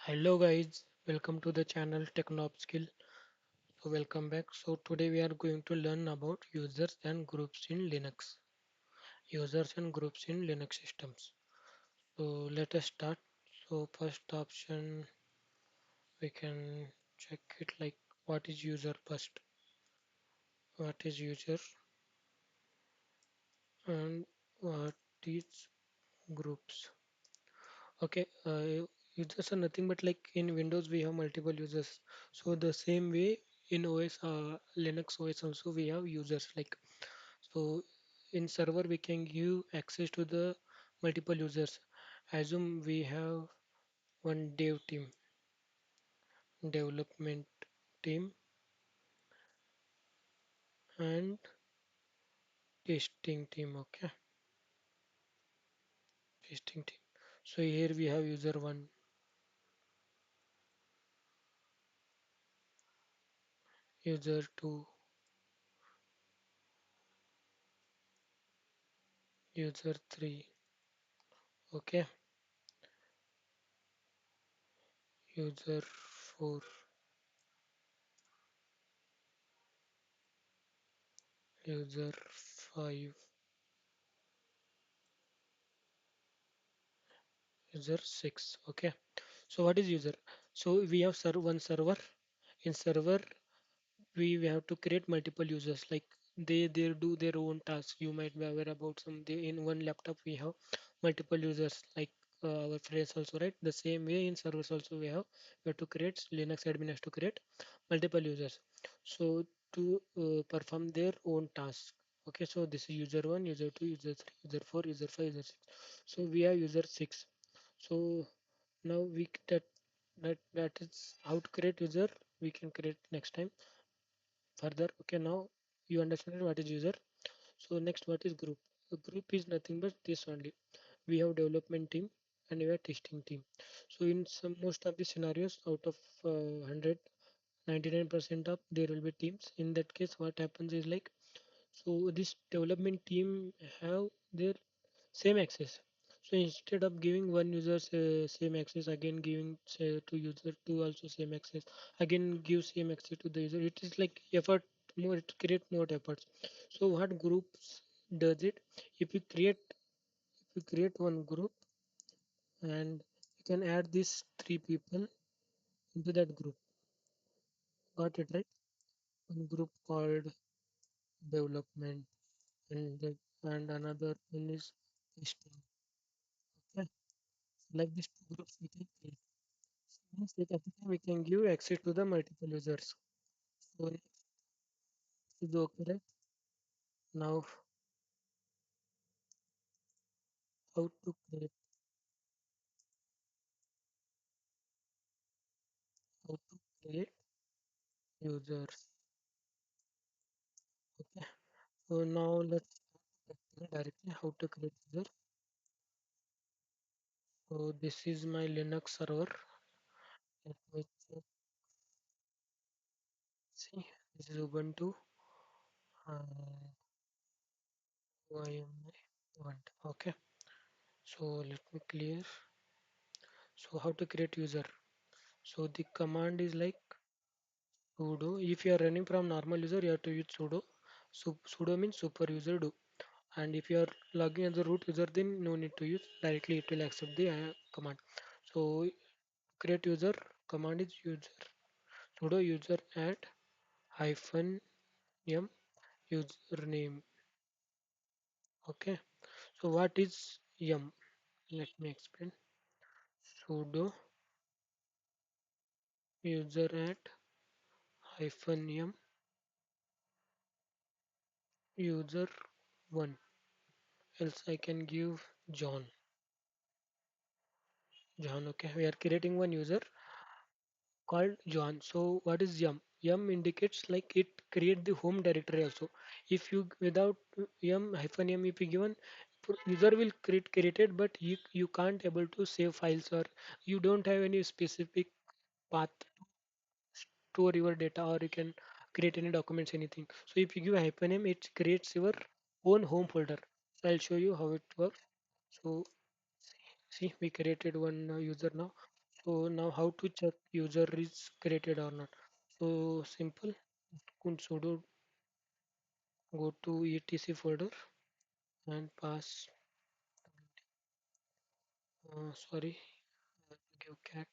Hello guys, welcome to the channel technoUpskill. So welcome back. So today we are going to learn about users and groups in Linux. Users and groups in Linux systems. So let us start. So first option we can check it like what is user first. What is user and what is groups. Okay, users are nothing but like in Windows we have multiple users. So the same way in OS, Linux OS also we have users like so in server we can give access to the multiple users. Assume we have one dev team, development team and testing team. Okay, testing team. So here we have user one, user two, user three. Okay, user four, user five, user six. Okay. So what is user? So we have one server. In server we have to create multiple users like they do their own tasks. You might be aware about some they, in one laptop we have multiple users like our friends also, right? The same way in servers also we have to create Linux admin has to create multiple users so to perform their own tasks. Okay, so this is user 1, user 2, user 3, user 4, user 5, user 6. So we have user 6. So now that is how to create user. We can create next time further. Okay, now you understand what is user. So next, what is group? A group is nothing but this only. We have development team and we have testing team. So in some most of the scenarios out of 100, 99% of there will be teams. In that case what happens is like, so this development team have their same access. So instead of giving one user same access, again giving say to user two also same access, again give same access to the user. It is like effort more. It create more efforts. So what groups does it? If you create one group and you can add these three people into that group. Got it right? One group called development and another one is testing. Okay, like these two groups we can create. Means like every time we can give access to the multiple users. So it is okay, right? Now how to create users. Okay. So now let's start directly how to create user. So this is my Linux server. Let me check. See, this is Ubuntu and YMI want. Okay. So let me clear. So how to create user? So the command is like sudo. If you are running from normal user, you have to use sudo. So sudo means super user do. And if you are logging as a root user, then no need to use directly. It will accept the command. So create user command is user sudo user add hyphen m username. Okay. So what is yum? Let me explain. Sudo user add hyphen m user one. Else I can give John. John. Okay. We are creating one user called John. So what is yum? Yum indicates like it create the home directory also. If you without yum hyphen yum if you given user will created but you can't able to save files or you don't have any specific path to store your data or you can create any documents anything. So if you give hyphen m it creates your own home folder. So I'll show you how it works. So see we created one user now. So now how to check user is created or not? So simple. Sudo go to etc folder and pass. Sorry, give cat.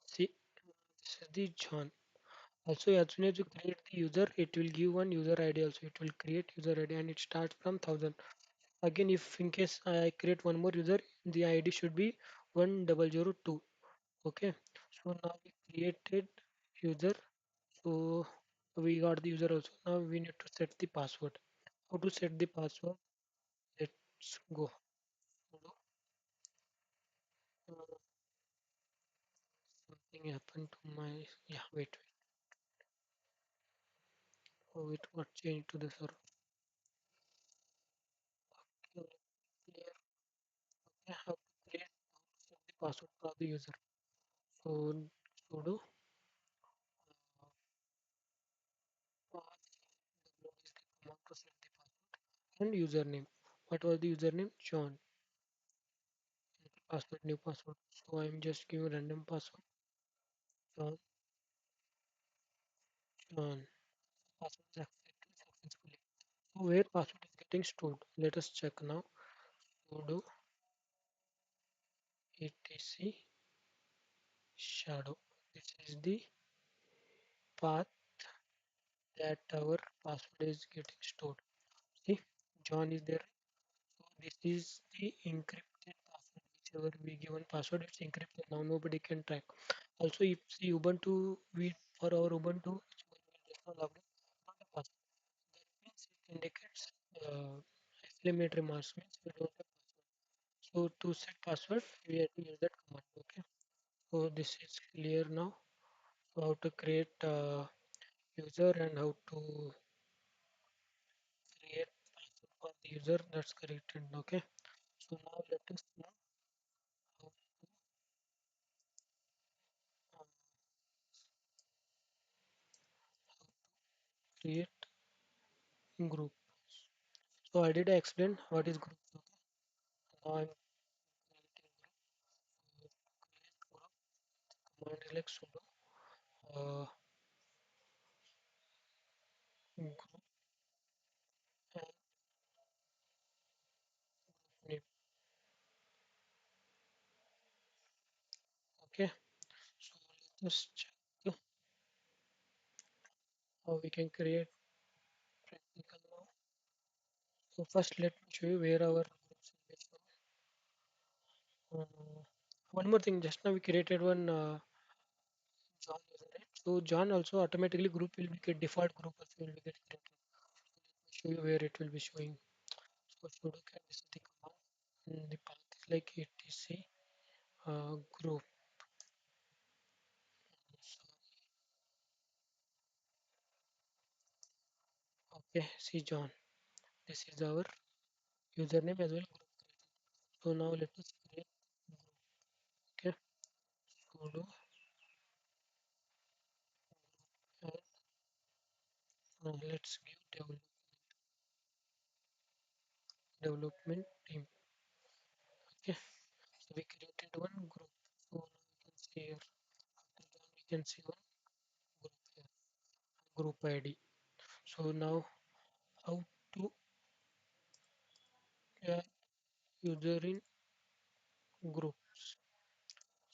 See, this is the John. Also, as soon as you create the user, it will give one user ID also. It will create user ID and it starts from 1000. Again, if in case I create one more user, the ID should be 1002. Okay. So now we created user. So we got the user also. Now we need to set the password. How to set the password? Let's go. Uh, Something happened to my, yeah, wait. Oh, it got changed to the server. Okay, clear. Okay, how to create set the password for the user. So sudo pass is the command to set the password and username. What was the username? John. Password, new password. So I'm just giving random password. John, John. Password is accepted successfully. So where password is getting stored? Let us check now. Sudo etc shadow. This is the path that our password is getting stored. See, John is there. So this is the encrypted password. Whichever we given password, it's encrypted. Now nobody can track. Also, if see Ubuntu, we for our Ubuntu, whichever we just now logged in, not a password. That means it indicates exclamatory marks means we don't have password. So to set password, we have to use that command. Okay. So this is clear now. So how to create user and how to create password for the user, that's created. Okay. So now let us know how to create group. So I did explain what is group. Okay. Now I'm creating group. So create group. Command is like sudo group and name. Okay. So let us check how we can create practical now. So first let me show you where our groups will be shown. One more thing, just now we created one John user, right? So John also automatically group will be get default group also will be get created. Let me show you where it will be showing. So sudo cat this is the command. And the path is like etc group. So, okay, see John. This is our username as well. Group. So now let us create group. Okay, sudo and let's give development team. Okay, so we created one group. So now we can see here. After John, we can see one group here. Group ID. So now how to add user in groups.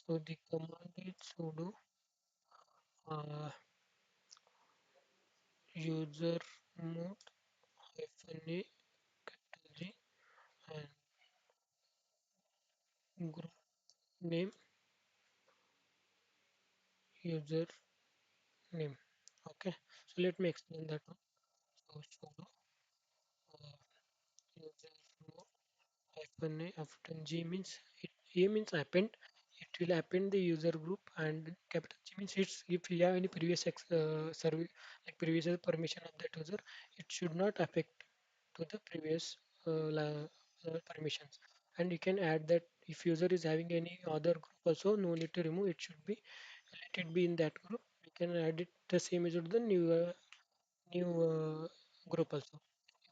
So the command is sudo uh, user mode hyphen a capital G and group name user name. Okay, so let me explain that one. So sudo uh, user mode hyphen a after G means it A means append. It will append the user group and capital G means it's if you have any previous survey like previous permission of that user, it should not affect to the previous permissions. And you can add that if user is having any other group also, no need to remove. It should be let it be in that group. We can add it the same user to the new group also.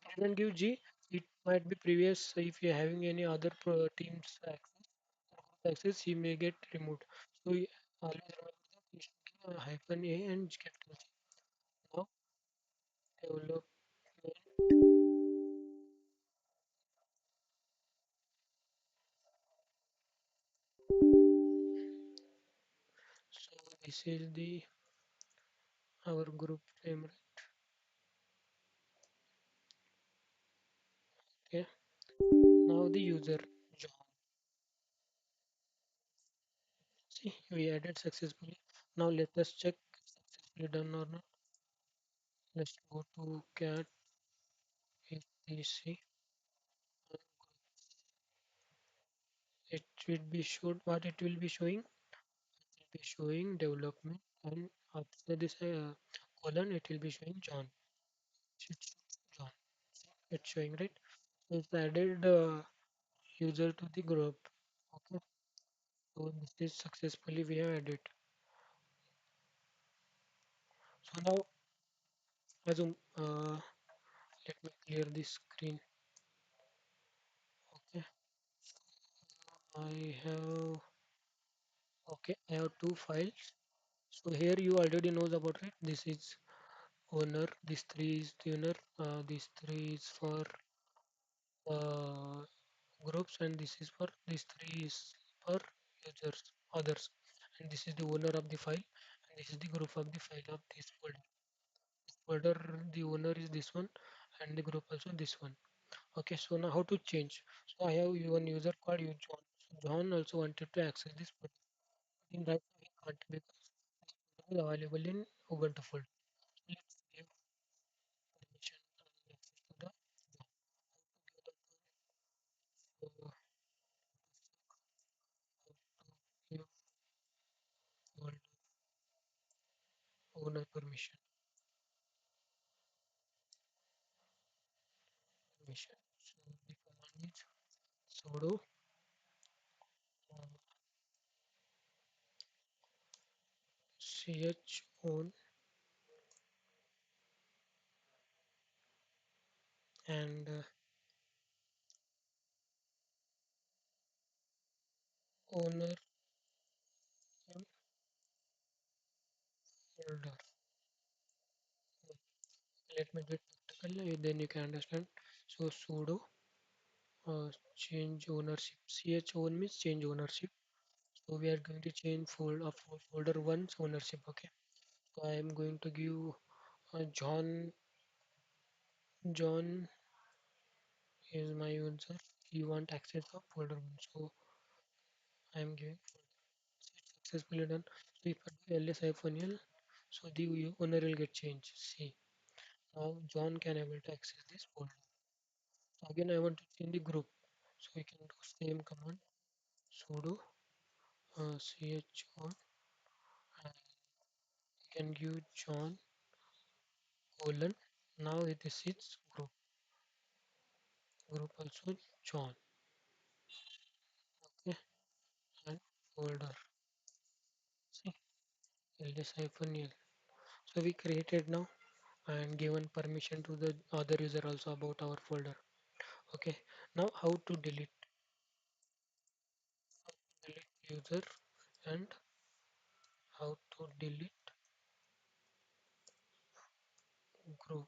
If you didn't give G, it might be previous if you're having any other teams access. access, he may get removed. So always remember that you should give a hyphen a and capital G. Now development. So this is the our group name, right? Okay. Now the user John. See, we added successfully. Now let us check successfully done or not. Let's go to cat etc. It will be showed what it will be showing. It will be showing development and after this colon it will be showing John. It's John. It's showing right. So it's added user to the group. Okay. So this is successfully we have added. So now assume let me clear this screen. Okay. I have I have two files. So here you already knows about it. This is owner. This three is the owner. This three is for uh, groups, and this is for this three is for users, others, and this is the owner of the file, and this is the group of the file of this folder. This folder, the owner is this one, and the group also this one. Okay, so now how to change? So I have one user called you John. So John also wanted to access this folder. In right now he can't because it is available in Ubuntu folder. So let's give permission and access to the uh, give folder owner permission. So the command is sudo uh, chown and owner folder. Let me do it practically, then you can understand. So sudo change ownership. Chown means change ownership. So we are going to change folder one's ownership. Okay. So I am going to give John. John is my user. He want access of folder one. So I am giving successfully done. So if I do ls hyphen l, so the owner will get changed. See, now John can able to access this folder. So again, I want to change the group. So we can do same command sudo chown and we can give John colon. Now this is group also John. Okay, and folder. See, ls hyphen l. So we created now and given permission to the other user also about our folder. Okay, now how to delete user and how to delete group.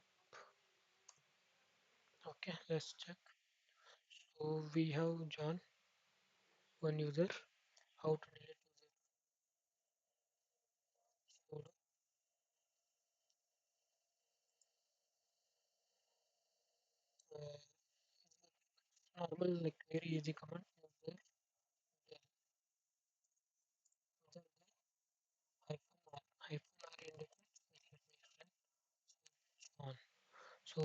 Okay, let's check. So we have John, one user. How to delete user? Uh, Normal, like very easy command. User del hyphen r. Hyphen r indicates. Let me explain. On. So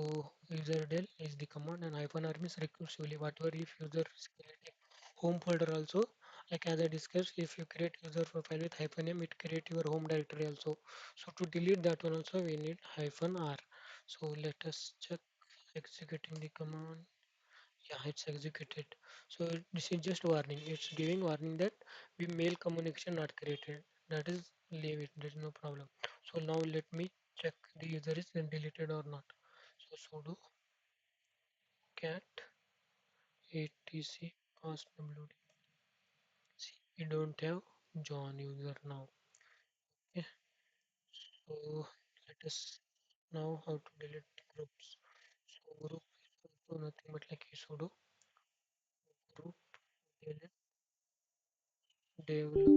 user del is the command and hyphen r means recursively. Whatever if user is creating home folder also, like as I discussed, if you create user profile with hyphen m, it create your home directory also. So to delete that one also, we need hyphen r. So let us check executing the command. Yeah, it's executed. So this is just warning. It's giving warning that we mail communication not created. That is leave it. There is no problem. So now let me check the user is deleted or not. So sudo cat etc passwd. We don't have John user now. Okay, so let us now how to delete groups. So group is also nothing but like a sudo group delete develop.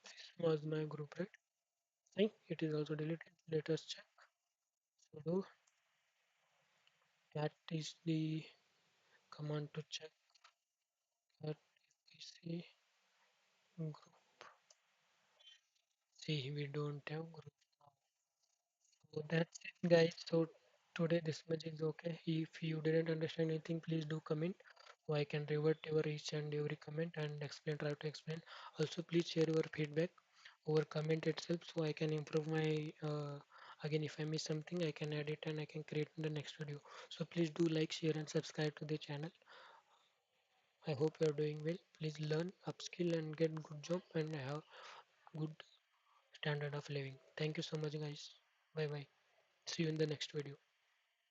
This was my group, right? See, it is also deleted. Let us check. Sudo cat is the command to check cat PC group. See, we don't have group now. So that's it, guys. So today this much is okay. If you didn't understand anything, please do comment so I can revert your each and every comment and explain, try to explain. Also, please share your feedback over comment itself so I can improve my again if I miss something I can add it and I can create in the next video. So please do like, share and subscribe to the channel. I hope you are doing well. Please learn, upskill and get good job and have good standard of living. Thank you so much guys. Bye bye. See you in the next video.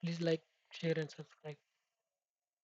Please like, share and subscribe.